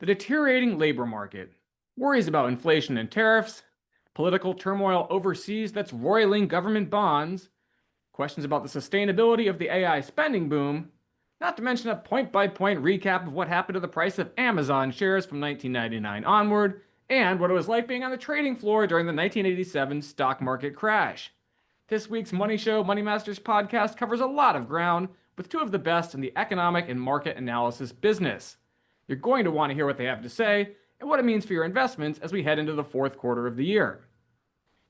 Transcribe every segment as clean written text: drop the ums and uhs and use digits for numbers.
The deteriorating labor market, worries about inflation and tariffs, political turmoil overseas that's roiling government bonds, questions about the sustainability of the AI spending boom, not to mention a point-by-point recap of what happened to the price of Amazon shares from 1999 onward, and what it was like being on the trading floor during the 1987 stock market crash. This week's MoneyShow MoneyMasters Podcast covers a lot of ground with two of the best in the economic and market analysis business. You're going to want to hear what they have to say and what it means for your investments as we head into the fourth quarter of the year.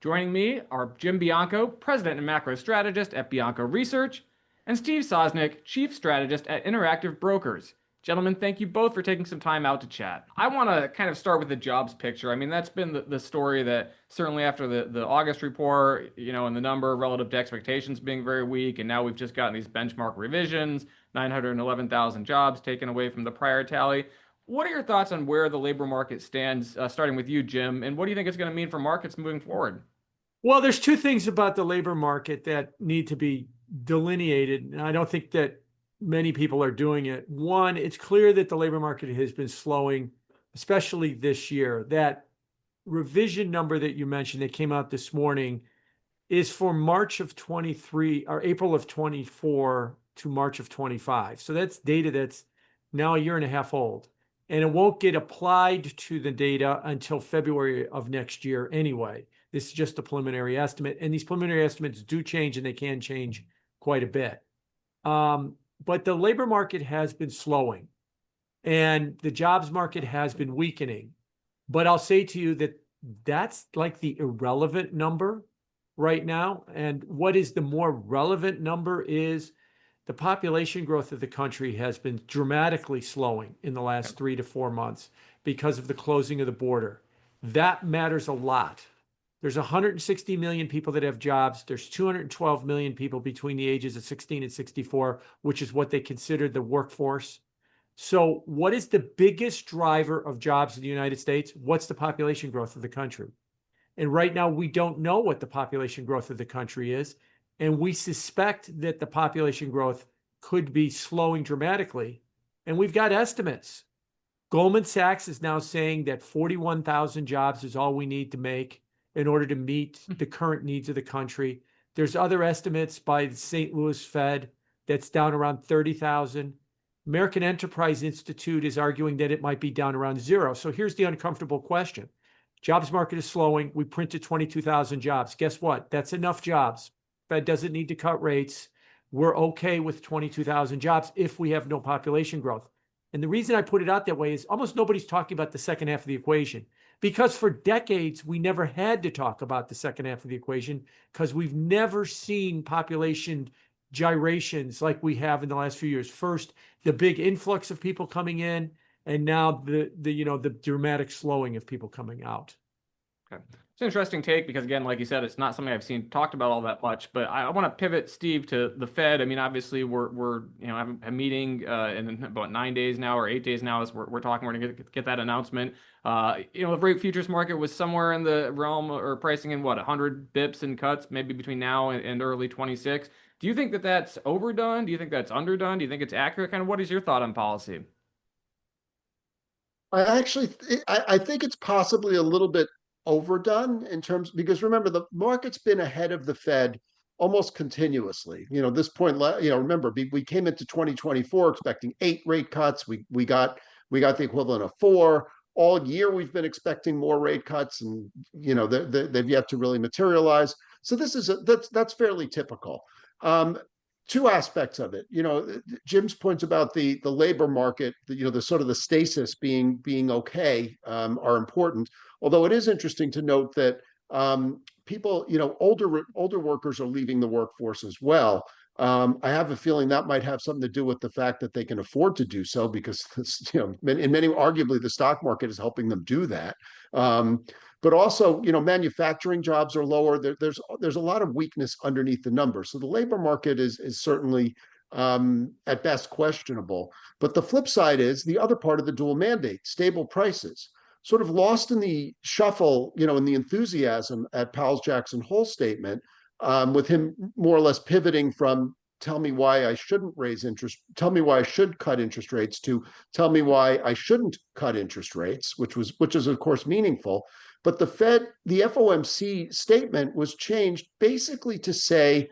Joining me are Jim Bianco, President and Macro Strategist at Bianco Research, and Steve Sosnick, Chief Strategist at Interactive Brokers. Gentlemen, thank you both for taking some time out to chat. I want to kind of start with the jobs picture. I mean, that's been the story that certainly after the August report, and the number relative to expectations being very weak, and now we've just gotten these benchmark revisions, 911,000 jobs taken away from the prior tally. What are your thoughts on where the labor market stands, starting with you, Jim, and what do you think it's going to mean for markets moving forward? Well, there's two things about the labor market that need to be delineated, and I don't think that many people are doing it. One, it's clear that the labor market has been slowing, especially this year. That revision number that you mentioned that came out this morning is for March of 23 or April of 24 to March of 25. So that's data that's now a year and a half old. And it won't get applied to the data until February of next year anyway. This is just a preliminary estimate. And these preliminary estimates do change, and they can change quite a bit. But the labor market has been slowing, and the jobs market has been weakening. But I'll say to you that that's like the irrelevant number right now. And what is the more relevant number is the population growth of the country has been dramatically slowing in the last 3 to 4 months because of the closing of the border. That matters a lot. There's 160 million people that have jobs. There's 212 million people between the ages of 16 and 64, which is what they consider the workforce. So what is the biggest driver of jobs in the United States? What's the population growth of the country? And right now, we don't know what the population growth of the country is. And we suspect that the population growth could be slowing dramatically. And we've got estimates. Goldman Sachs is now saying that 41,000 jobs is all we need to make in order to meet the current needs of the country. There's other estimates by the St. Louis Fed that's down around 30,000. American Enterprise Institute is arguing that it might be down around 0. So here's the uncomfortable question. Jobs market is slowing. We printed 22,000 jobs. Guess what? That's enough jobs. Fed doesn't need to cut rates. We're okay with 22,000 jobs if we have no population growth. And the reason I put it out that way is almost nobody's talking about the second half of the equation. Because for decades, we never had to talk about the second half of the equation because we've never seen population gyrations like we have in the last few years. First, the big influx of people coming in, and now the dramatic slowing of people coming out. Okay. It's an interesting take because, again, like you said, it's not something I've seen talked about all that much. But I want to pivot, Steve, to the Fed. I mean, obviously, we're having a meeting in about 9 days now or 8 days now as we're talking. We're going to get that announcement. The rate futures market was somewhere in the realm or pricing in 100 bips in cuts, maybe between now and early 26. Do you think that that's overdone? Do you think that's underdone? Do you think it's accurate? Kind of what is your thought on policy? I think it's possibly a little bit overdone in terms, because remember, the market's been ahead of the Fed almost continuously. This point, remember, we came into 2024 expecting 8 rate cuts. We got the equivalent of 4. All year we've been expecting more rate cuts, and they've yet to really materialize. So that's fairly typical. Two aspects of it. Jim's points about the labor market, the sort of the stasis being okay, are important. Although it is interesting to note that people, older workers are leaving the workforce as well. I have a feeling that might have something to do with the fact that they can afford to do so because, in many, arguably, the stock market is helping them do that. But also, manufacturing jobs are lower. There's a lot of weakness underneath the numbers. So the labor market is certainly at best questionable. But the flip side is the other part of the dual mandate, stable prices, sort of lost in the shuffle, in the enthusiasm at Powell's Jackson Hole statement, with him more or less pivoting from tell me why I shouldn't raise interest, tell me why I should cut interest rates, to tell me why I shouldn't cut interest rates, which is of course meaningful. But the FOMC statement was changed basically to say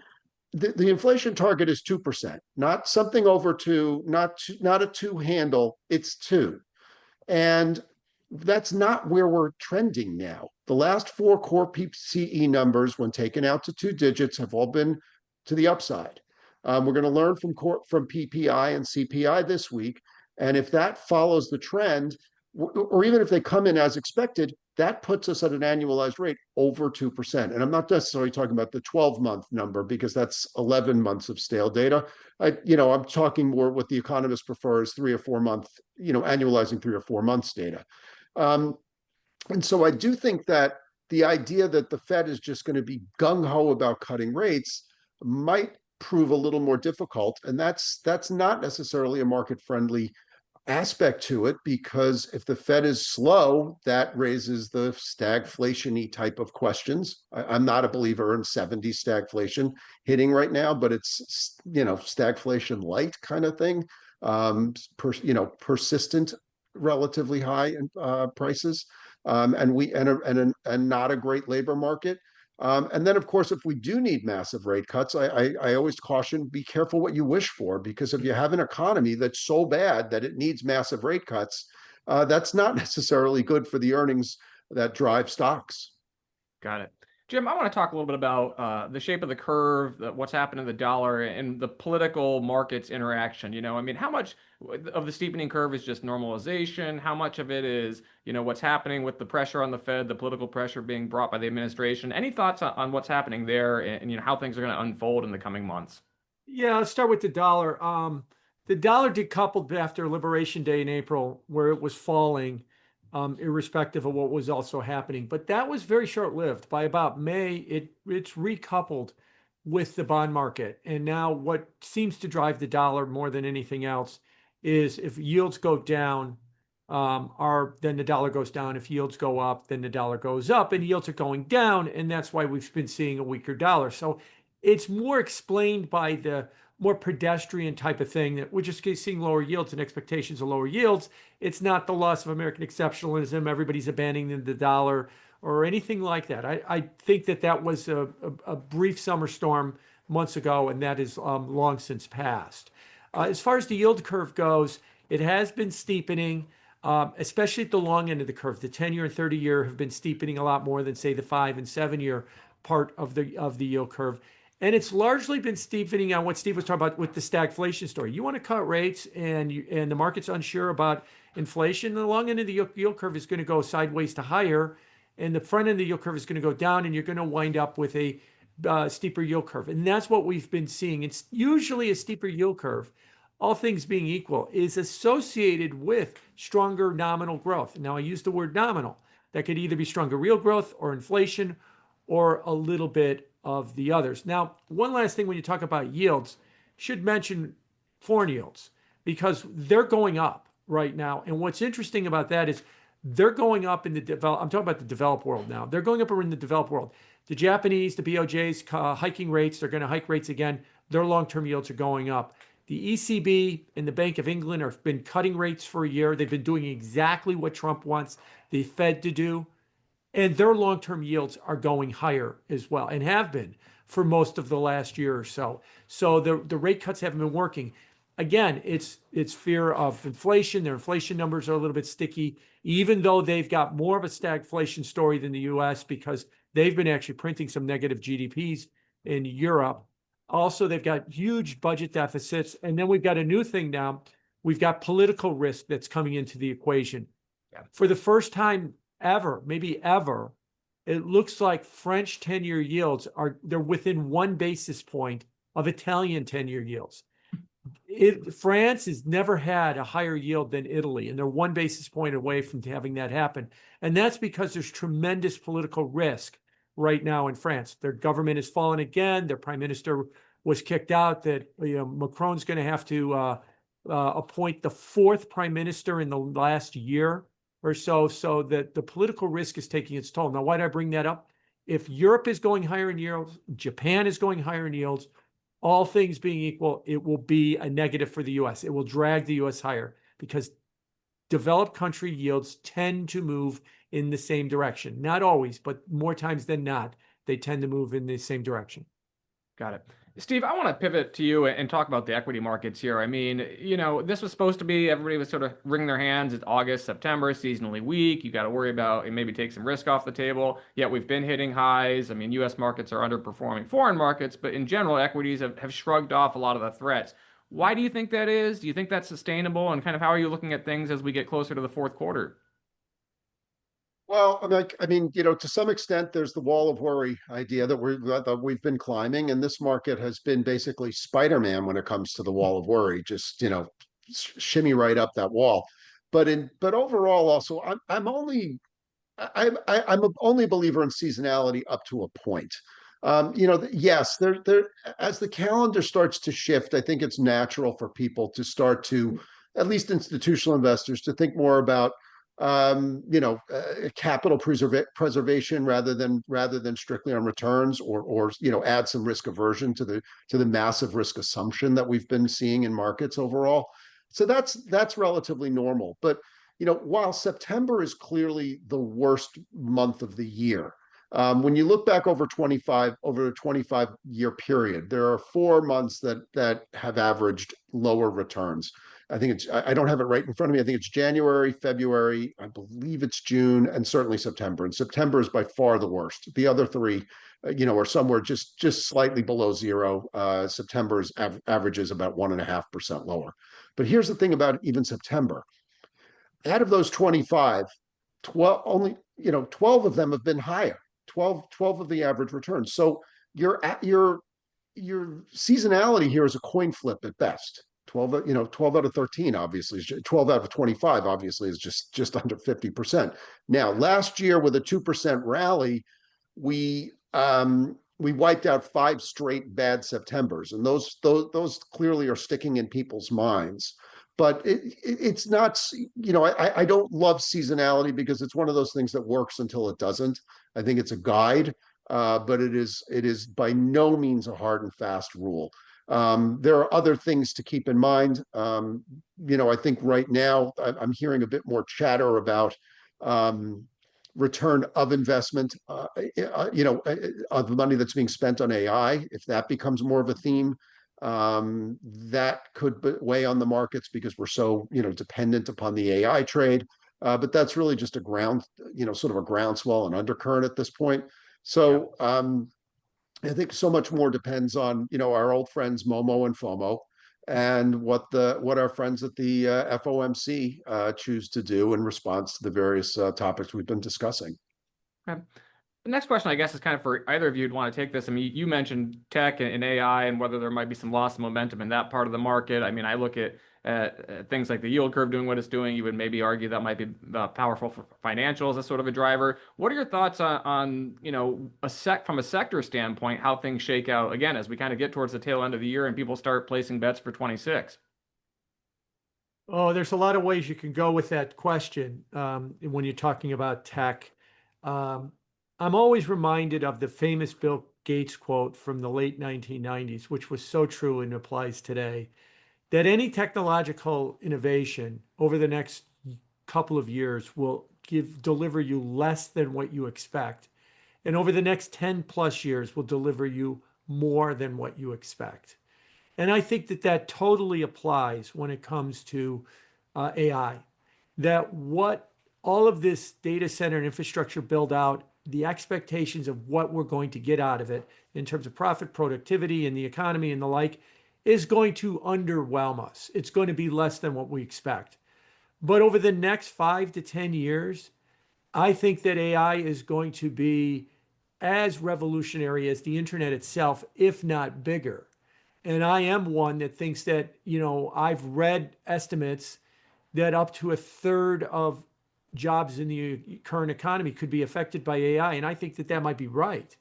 the inflation target is 2%, not something over 2, not a 2 handle, it's 2. And that's not where we're trending now. The last 4 core PCE numbers, when taken out to 2 digits, have all been to the upside. We're going to learn from PPI and CPI this week. And if that follows the trend, or even if they come in as expected, that puts us at an annualized rate over 2%. And I'm not necessarily talking about the 12-month number, because that's 11 months of stale data. I'm talking more what the economists prefer is 3 or 4 month, annualizing 3 or 4 months data. And so I do think that the idea that the Fed is just going to be gung-ho about cutting rates might prove a little more difficult. And that's not necessarily a market-friendly aspect to it, because if the Fed is slow, that raises the stagflation-y type of questions. I'm not a believer in 70 stagflation hitting right now, but it's, stagflation light kind of thing, persistent, relatively high prices, and not a great labor market. And then, of course, if we do need massive rate cuts, I always caution, be careful what you wish for, because if you have an economy that's so bad that it needs massive rate cuts, that's not necessarily good for the earnings that drive stocks. Got it. Jim, I want to talk a little bit about the shape of the curve, what's happened in the dollar, and the political markets interaction. How much of the steepening curve is just normalization? How much of it is, what's happening with the pressure on the Fed, the political pressure being brought by the administration? Any thoughts on what's happening there, and how things are going to unfold in the coming months? Yeah, let's start with the dollar. The dollar decoupled after Liberation Day in April, where it was falling, irrespective of what was also happening. But that was very short-lived. By about May, it's recoupled with the bond market. And now what seems to drive the dollar more than anything else is if yields go down, then the dollar goes down. If yields go up, then the dollar goes up, and yields are going down. And that's why we've been seeing a weaker dollar. So it's more explained by the more pedestrian type of thing that we're just seeing lower yields and expectations of lower yields. It's not the loss of American exceptionalism. Everybody's abandoning the dollar or anything like that. I think that was a brief summer storm months ago, and that is long since passed. As far as the yield curve goes, it has been steepening, especially at the long end of the curve. The 10-year and 30-year have been steepening a lot more than, say, the 5 and 7-year part of the yield curve. And it's largely been steepening on what Steve was talking about with the stagflation story. You want to cut rates and the market's unsure about inflation, the long end of the yield curve is going to go sideways to higher, and the front end of the yield curve is going to go down, and you're going to wind up with a steeper yield curve. And that's what we've been seeing. It's usually a steeper yield curve, all things being equal, is associated with stronger nominal growth. Now, I use the word nominal. That could either be stronger real growth or inflation or a little bit of the others. Now, one last thing when you talk about yields, should mention foreign yields, because they're going up right now. And what's interesting about that is they're going up in I'm talking about the developed world now. They're going up in the developed world. The Japanese, the BOJs hiking rates, they're going to hike rates again. Their long-term yields are going up. The ECB and the Bank of England have been cutting rates for a year. They've been doing exactly what Trump wants the Fed to do. And their long-term yields are going higher as well, and have been for most of the last year or so. So the rate cuts haven't been working. Again, it's fear of inflation. Their inflation numbers are a little bit sticky, even though they've got more of a stagflation story than the US, because they've been actually printing some negative GDPs in Europe. Also, they've got huge budget deficits. And then we've got a new thing now. We've got political risk that's coming into the equation. Yeah. For the first time ever, maybe ever, it looks like French 10-year yields they're within 1 basis point of Italian 10-year yields. France has never had a higher yield than Italy, and they're 1 basis point away from having that happen. And that's because there's tremendous political risk right now in France. Their government has fallen again. Their prime minister was kicked out. That Macron's going to have to appoint the 4th prime minister in the last year or so that the political risk is taking its toll. Now, why did I bring that up? If Europe is going higher in yields, Japan is going higher in yields, all things being equal, it will be a negative for the US. It will drag the US higher because developed country yields tend to move in the same direction. Not always, but more times than not, they tend to move in the same direction. Got it. Steve, I want to pivot to you and talk about the equity markets here. I mean, this was supposed to be, everybody was sort of wringing their hands. It's August, September, seasonally weak. You got to worry about and maybe take some risk off the table. Yet we've been hitting highs. I mean, US markets are underperforming foreign markets, but in general, equities have shrugged off a lot of the threats. Why do you think that is? Do you think that's sustainable? And kind of how are you looking at things as we get closer to the fourth quarter? Well, I mean, to some extent, there's the wall of worry idea that we've been climbing, and this market has been basically Spider-Man when it comes to the wall of worry. Just shimmy right up that wall. But overall, also, I'm only a believer in seasonality up to a point. Yes, there as the calendar starts to shift, I think it's natural for people to start to, at least institutional investors, to think more about capital preservation rather than strictly on returns, or add some risk aversion to the massive risk assumption that we've been seeing in markets overall. So that's relatively normal. But while September is clearly the worst month of the year, when you look back over a 25-year period, there are 4 months that have averaged lower returns. I don't have it right in front of me. I think it's January, February, I believe it's June, and certainly September. And September is by far the worst. The other three, are somewhere just slightly below zero. September's average is about 1.5% lower. But here's the thing about even September. Out of those 25, 12 of them have been higher. 12 of the average returns. So your seasonality here is a coin flip at best. 12 out of 13 obviously is 12 out of 25 obviously is just under 50%. Now, last year with a 2% rally, we wiped out 5 straight bad Septembers, and those clearly are sticking in people's minds. But it's not, I don't love seasonality because it's one of those things that works until it doesn't. I think it's a guide, but it is by no means a hard and fast rule. There are other things to keep in mind. I think right now I'm hearing a bit more chatter about return of investment, of the money that's being spent on AI. If that becomes more of a theme, that could weigh on the markets because we're so dependent upon the AI trade. But that's really just a sort of a groundswell and undercurrent at this point. So I think so much more depends on our old friends Momo and FOMO, and what our friends at the FOMC choose to do in response to the various topics we've been discussing. Okay. The next question, I guess, is kind of for either of you who'd want to take this. I mean, you mentioned tech and AI and whether there might be some loss of momentum in that part of the market. I mean, I look at things like the yield curve doing what it's doing. You would maybe argue that might be powerful for financials as sort of a driver. What are your thoughts on from a sector standpoint, how things shake out again as we kind of get towards the tail end of the year and people start placing bets for 26? Oh, there's a lot of ways you can go with that question when you're talking about tech. I'm always reminded of the famous Bill Gates quote from the late 1990s, which was so true and applies today, that any technological innovation over the next couple of years will deliver you less than what you expect. And over the next 10 plus years will deliver you more than what you expect. And I think that totally applies when it comes to AI, that what all of this data center and infrastructure build out, the expectations of what we're going to get out of it in terms of profit, productivity, and the economy and the like is going to underwhelm us. It's going to be less than what we expect. But over the next 5 to 10 years, I think that AI is going to be as revolutionary as the internet itself, if not bigger. And I am one that thinks that, I've read estimates that up to a third of jobs in the current economy could be affected by AI. And I think that might be right.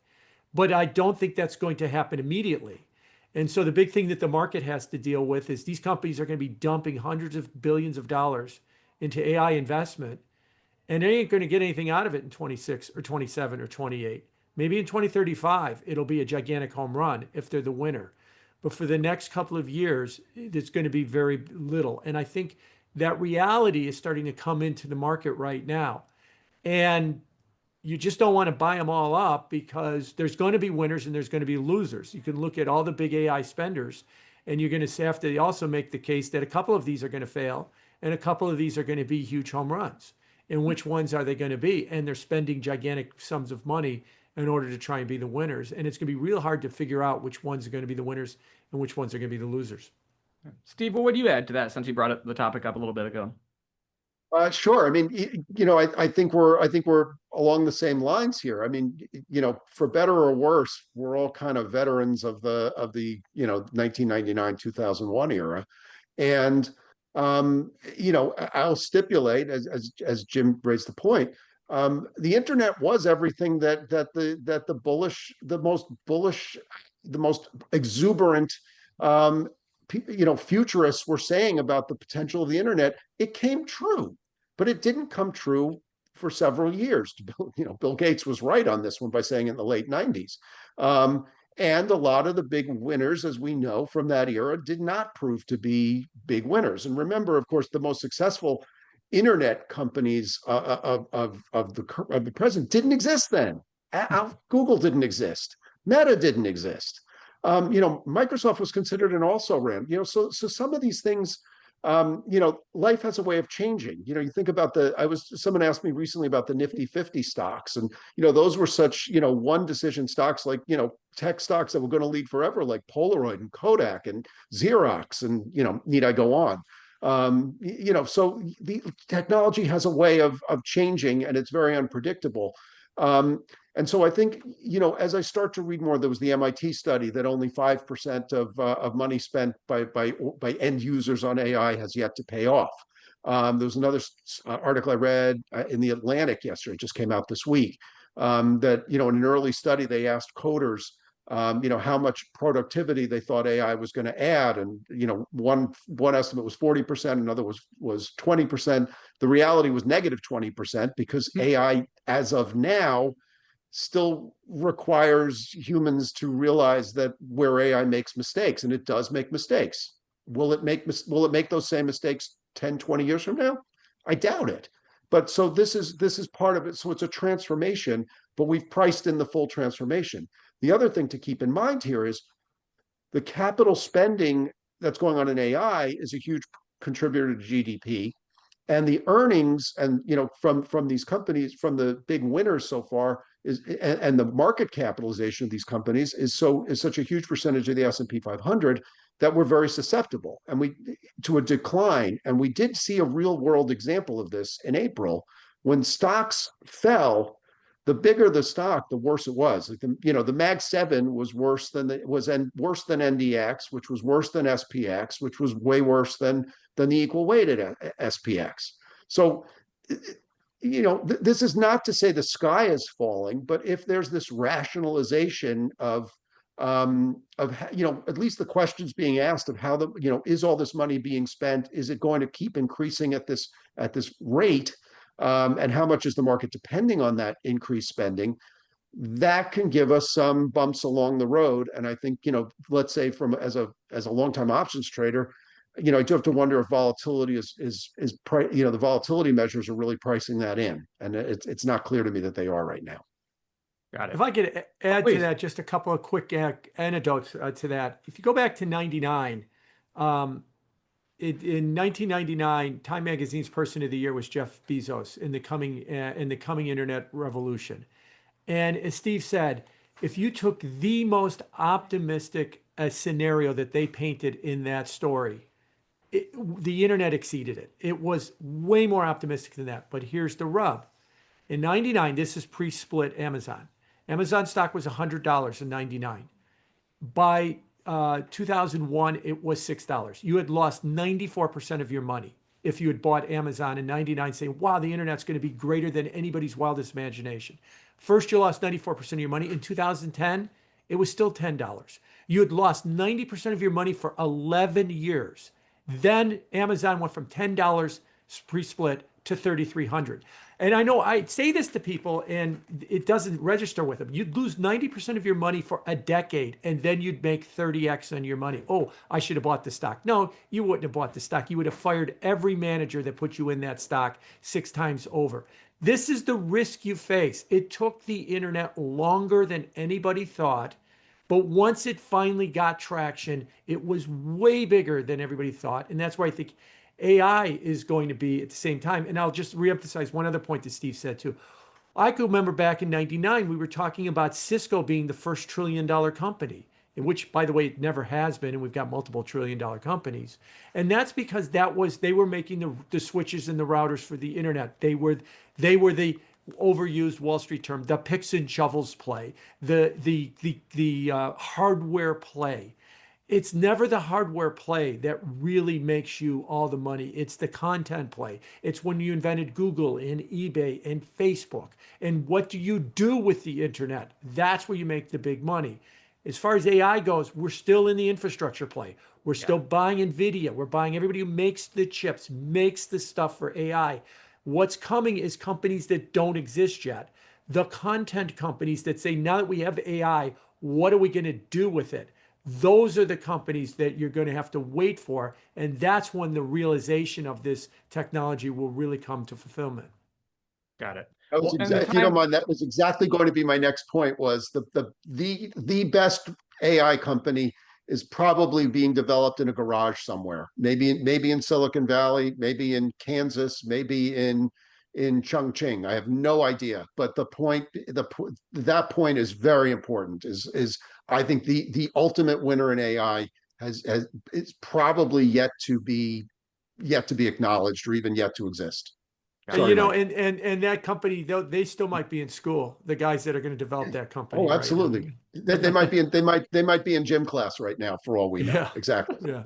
But I don't think that's going to happen immediately. And so the big thing that the market has to deal with is these companies are going to be dumping hundreds of billions of dollars into AI investment, and they ain't going to get anything out of it in 26 or 27 or 28. Maybe in 2035, it'll be a gigantic home run if they're the winner. but for the next couple of years, there's going to be very little. And I think that reality is starting to come into the market right now. And you just don't want to buy them all up because there's going to be winners and there's going to be losers. You can look at all the big AI spenders, and you're going to have to also make the case that a couple of these are going to fail and a couple of these are going to be huge home runs. And which ones are they going to be? And they're spending gigantic sums of money in order to try and be the winners. And it's going to be real hard to figure out which ones are going to be the winners and which ones are going to be the losers. Steve, what would you add to that since you brought up the topic up a little bit ago? Sure. I mean, I think we're along the same lines here. I mean, for better or worse, we're all kind of veterans of the 1999, 2001 era. And I'll stipulate, as Jim raised the point, the internet was everything that the most exuberant futurists were saying about the potential of the internet. It came true, but it didn't come true for several years. Bill Gates was right on this one by saying it in the late 90s. And a lot of the big winners, as we know from that era, did not prove to be big winners. And remember, of course, the most successful internet companies of the present didn't exist then. Google didn't exist. Meta didn't exist. Microsoft was considered an also-ran. So some of these things, life has a way of changing. You think about someone asked me recently about the Nifty 50 stocks, and those were such one decision stocks, like tech stocks that were going to lead forever, like Polaroid and Kodak and Xerox, and need I go on? So the technology has a way of changing, and it's very unpredictable. And so I think, as I start to read more, there was the MIT study that only 5% of money spent by end users on AI has yet to pay off. There was another article I read in the Atlantic yesterday, it just came out this week, that, in an early study, they asked coders, how much productivity they thought AI was going to add. And, one estimate was 40%, another was 20%. The reality was negative 20% because AI, as of now, still requires humans to realize that where AI makes mistakes, and it does make mistakes. Will it make those same mistakes 10, 20 years from now? I doubt it. But so this is part of it. So it's a transformation, but we've priced in the full transformation. The other thing to keep in mind here is the capital spending that's going on in AI is a huge contributor to GDP. And the earnings and from these companies, from the big winners so far, and the market capitalization of these companies is such a huge percentage of the S&P 500 that we're very susceptible to a decline. And we did see a real world example of this in April when stocks fell. The bigger the stock, the worse it was. Like the Mag 7 was worse than NDX, which was worse than SPX, which was way worse than the equal weighted SPX. So, this is not to say the sky is falling, but if there's this rationalization of at least the questions being asked of how is all this money being spent? Is it going to keep increasing at this rate? And how much is the market depending on that increased spending? That can give us some bumps along the road. And I think, let's say as a longtime options trader, I do have to wonder if volatility the volatility measures are really pricing that in. And it's not clear to me that they are right now. Got it. If I could add to that, just a couple of quick anecdotes to that. If you go back to 99, in 1999, Time Magazine's Person of the Year was Jeff Bezos in the coming internet revolution. And as Steve said, if you took the most optimistic scenario that they painted in that story, the internet exceeded it. It was way more optimistic than that. But here's the rub. In 99, this is pre-split Amazon. Amazon stock was $100 in 99. By 2001, it was $6. You had lost 94% of your money if you had bought Amazon in 99, saying, wow, the internet's going to be greater than anybody's wildest imagination. First, you lost 94% of your money. In 2010, it was still $10. You had lost 90% of your money for 11 years. Then Amazon went from $10 pre-split to $3,300. And I know I say this to people and it doesn't register with them. You'd lose 90% of your money for a decade and then you'd make 30x on your money. Oh, I should have bought the stock. No, you wouldn't have bought the stock. You would have fired every manager that put you in that stock 6 times over. This is the risk you face. It took the internet longer than anybody thought. But once it finally got traction, it was way bigger than everybody thought. And that's why I think AI is going to be at the same time. And I'll just reemphasize one other point that Steve said too. I could remember back in 99, we were talking about Cisco being the first $1 trillion company, in which, by the way, it never has been. And we've got multiple $1 trillion companies. And that's because they were making the switches and the routers for the internet. They were the overused Wall Street term, the picks and shovels play, the hardware play. It's never the hardware play that really makes you all the money. It's the content play. It's when you invented Google and eBay and Facebook. And what do you do with the internet? That's where you make the big money. As far as AI goes, we're still in the infrastructure play. We're still buying NVIDIA. We're buying everybody who makes the chips, makes the stuff for AI. What's coming is companies that don't exist yet. The content companies that say, now that we have AI, what are we going to do with it? Those are the companies that you're going to have to wait for. And that's when the realization of this technology will really come to fulfillment. Got it. That was if you don't mind, that was exactly going to be my next point. Was the best AI company is probably being developed in a garage somewhere, maybe in Silicon Valley, maybe in Kansas, maybe in Chongqing. I have no idea, but that point is very important. Is I think the ultimate winner in AI is probably yet to be acknowledged or even yet to exist. Sorry, and that company, they still might be in school. The guys that are going to develop that company. Oh, absolutely. Right, they might be in gym class right now, for all we know. Yeah. Exactly. Yeah.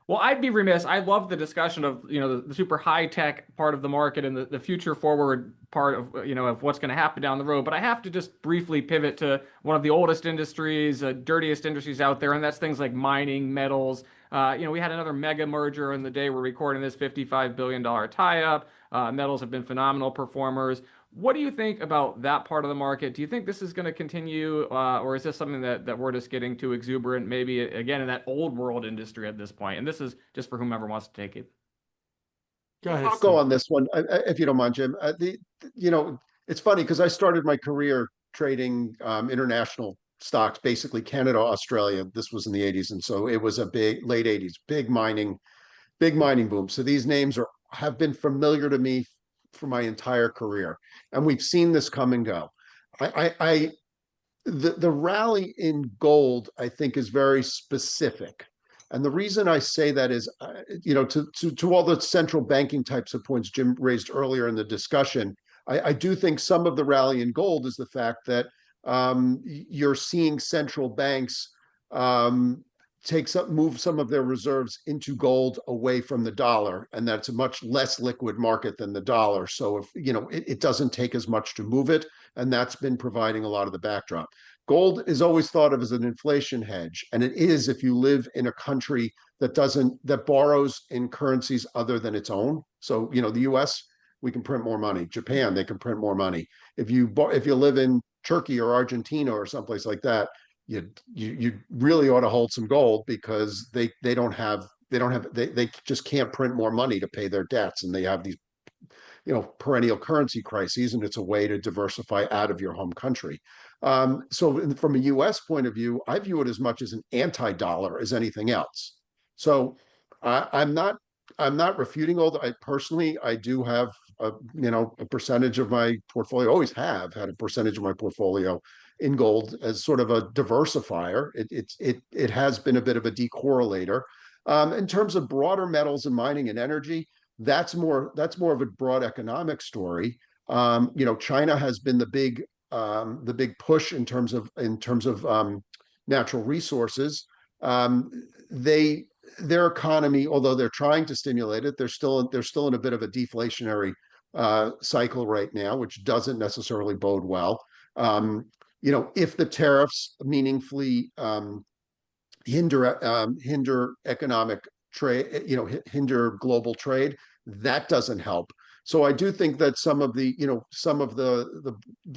Well, I'd be remiss. I love the discussion of the super high tech part of the market and the future forward part of of what's going to happen down the road. But I have to just briefly pivot to one of the oldest industries, dirtiest industries out there, and that's things like mining, metals. We had another mega merger in the day we're recording this $55 billion tie-up. Metals have been phenomenal performers. What do you think about that part of the market? Do you think this is going to continue, or is this something that we're just getting too exuberant, maybe again in that old world industry at this point? And this is just for whomever wants to take it. Go ahead, I'll Steve. go on this one, if you don't mind, Jim. It's funny because I started my career trading international stocks, basically Canada, Australia. This was in the 80s, and so it was a big late 80s, big mining boom. So these names have been familiar to me for my entire career, and we've seen this come and go. The rally in gold, I think, is very specific, and the reason I say that is, to all the central banking types of points Jim raised earlier in the discussion, I do think some of the rally in gold is the fact that you're seeing central banks move some of their reserves into gold away from the dollar, and that's a much less liquid market than the dollar. So if it doesn't take as much to move it, and that's been providing a lot of the backdrop. Gold is always thought of as an inflation hedge, and it is if you live in a country that borrows in currencies other than its own. So the U.S., we can print more money. Japan, they can print more money. If you live in Turkey or Argentina or someplace like that, you really ought to hold some gold, because they just can't print more money to pay their debts, and they have these perennial currency crises, and it's a way to diversify out of your home country. So from a U.S. point of view, I view it as much as an anti-dollar as anything else. So I'm not refuting gold. I do have a percentage of my portfolio, always have had a percentage of my portfolio in gold as sort of a diversifier. It has been a bit of a decorrelator. In terms of broader metals and mining and energy, that's more of a broad economic story. China has been the big push in terms of natural resources. Their economy, although they're trying to stimulate it, they're still in a bit of a deflationary cycle right now, which doesn't necessarily bode well. If the tariffs meaningfully hinder economic trade, hinder global trade, that doesn't help. So I do think that some of the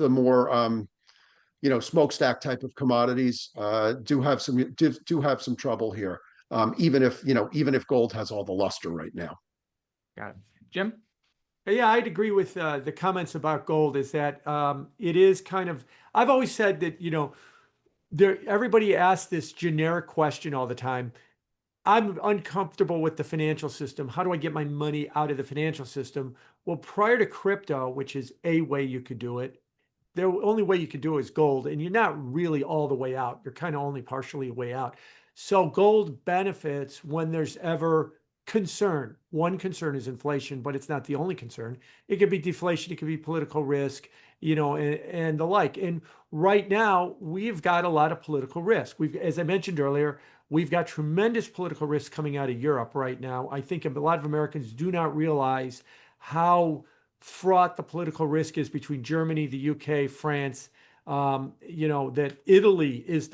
more smokestack type of commodities do have some trouble here, even if gold has all the luster right now. Got it. Jim? Yeah, I'd agree with the comments about gold. Is that it is kind of. I've always said that everybody asks this generic question all the time. I'm uncomfortable with the financial system. How do I get my money out of the financial system? Well, prior to crypto, which is a way you could do it, the only way you could do it is gold, and you're not really all the way out. You're kind of only partially way out. So gold benefits when there's ever concern. One concern is inflation, but it's not the only concern. It could be deflation, it could be political risk, and the like. And right now, we've got a lot of political risk. As I mentioned earlier, we've got tremendous political risk coming out of Europe right now. I think a lot of Americans do not realize how fraught the political risk is between Germany, the UK, France. That Italy is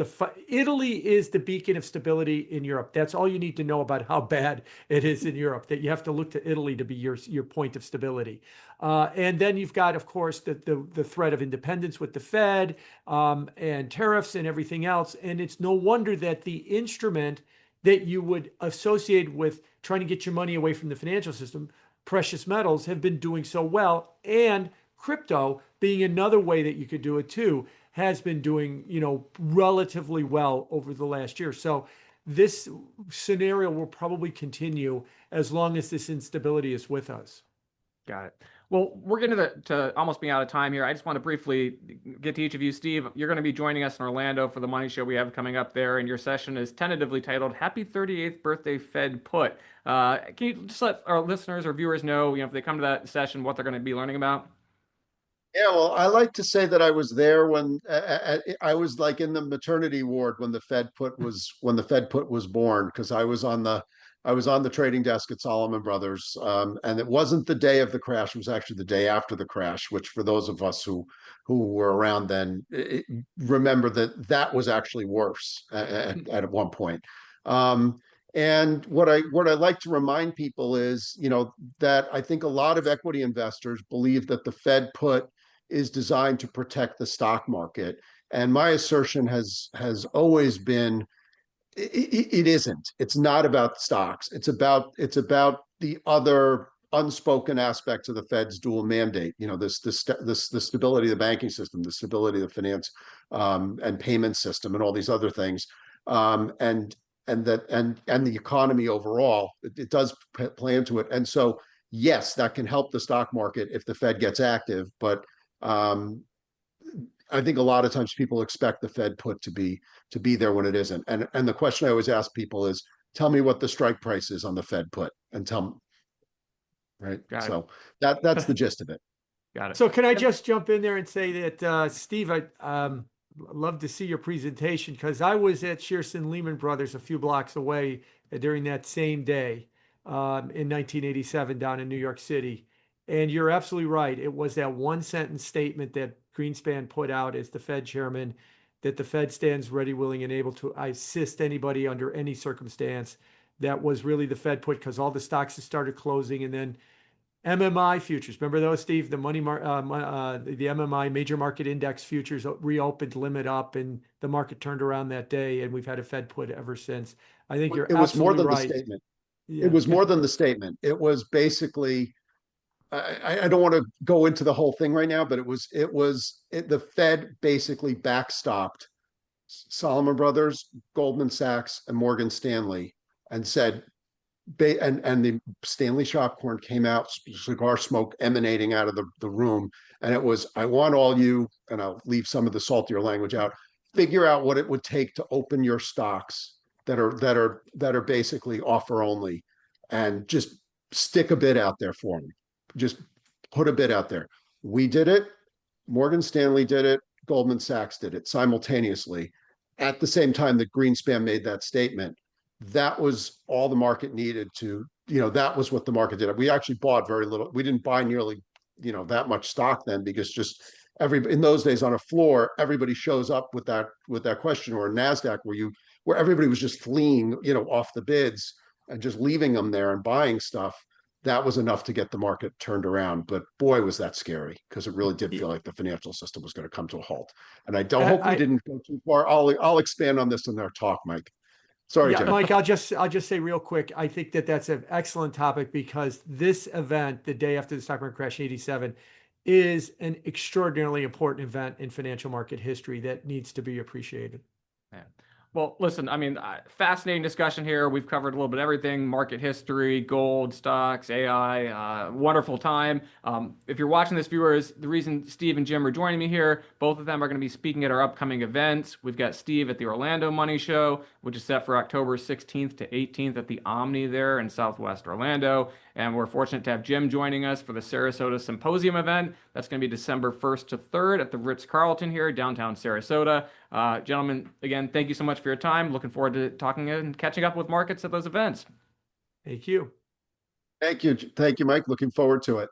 the beacon of stability in Europe. That's all you need to know about how bad it is in Europe, that you have to look to Italy to be your point of stability. And then you've got, of course, the threat of independence with the Fed and tariffs and everything else. And it's no wonder that the instrument that you would associate with trying to get your money away from the financial system, precious metals, have been doing so well. And crypto, being another way that you could do it too, has been doing, relatively well over the last year. So this scenario will probably continue as long as this instability is with us. Got it. Well, we're getting to almost being out of time here. I just want to briefly get to each of you. Steve, you're going to be joining us in Orlando for the Money Show we have coming up there, and your session is tentatively titled Happy 38th Birthday Fed Put. Can you just let our listeners or viewers know, if they come to that session, what they're going to be learning about? Yeah, well, I like to say that I was there when I was like in the maternity ward when the Fed put was born, because I was on the trading desk at Solomon Brothers, and it wasn't the day of the crash; it was actually the day after the crash. Which, for those of us who were around then, remember that was actually worse at one point. And what I like to remind people is, that I think a lot of equity investors believe that the Fed put is designed to protect the stock market. And my assertion has always been, it isn't. It's not about stocks. It's about the other unspoken aspects of the Fed's dual mandate. The stability of the banking system, the stability of the finance and payment system, and all these other things, and the economy overall. It does play into it. And so, yes, that can help the stock market if the Fed gets active, but I think a lot of times people expect the Fed put to be there when it isn't. And the question I always ask people is, tell me what the strike price is on the Fed put, and tell me, right? So that's the gist of it. Got it. So can I just jump in there and say that, Steve, I love to see your presentation, because I was at Shearson Lehman Brothers a few blocks away during that same day in 1987 down in New York City. And you're absolutely right. It was that one sentence statement that Greenspan put out as the Fed chairman, that the Fed stands ready, willing, and able to assist anybody under any circumstance. That was really the Fed put, because all the stocks had started closing. And then MMI futures, remember those, Steve? The the MMI major market index futures reopened, limit up, and the market turned around that day. And we've had a Fed put ever since. I think you're absolutely right. The statement. Yeah. It was more than the statement. It was basically, I don't want to go into the whole thing right now, but the Fed basically backstopped Solomon Brothers, Goldman Sachs, and Morgan Stanley, and said, and the Stanley Shopcorn came out, cigar smoke emanating out of the room, and it was, I want all you, and I'll leave some of the saltier language out, figure out what it would take to open your stocks that are basically offer only, and just stick a bid out there for them. Just put a bid out there. We did it. Morgan Stanley did it. Goldman Sachs did it simultaneously. At the same time that Greenspan made that statement, that was all the market needed to, that was what the market did. We actually bought very little. We didn't buy nearly, that much stock then, because just in those days on a floor, everybody shows up with that question, or NASDAQ where everybody was just fleeing, off the bids and just leaving them there and buying stuff. that was enough to get the market turned around. But boy, was that scary, because it really did Y- feel like the financial system was going to come to a halt. And I don't I, hope we I didn't go too far. I'll expand on this in our talk, Mike. Sorry, yeah, Jim. Mike, I'll just say real quick. I think that that's an excellent topic because this event, the day after the stock market crash in '87, is an extraordinarily important event in financial market history that needs to be appreciated. Yeah. Well, listen, I mean, fascinating discussion here. We've covered a little bit of everything, market history, gold, stocks, AI, wonderful time. If you're watching this, viewers, the reason Steve and Jim are joining me here, both of them are going to be speaking at our upcoming events. We've got Steve at the Orlando Money Show, which is set for October 16th to 18th at the Omni there in Southwest Orlando. And we're fortunate to have Jim joining us for the Sarasota Symposium event. That's going to be December 1st to 3rd at the Ritz-Carlton here, downtown Sarasota. Gentlemen, again, thank you so much for your time. Looking forward to talking and catching up with markets at those events. Thank you. Thank you. Thank you, Mike. Looking forward to it.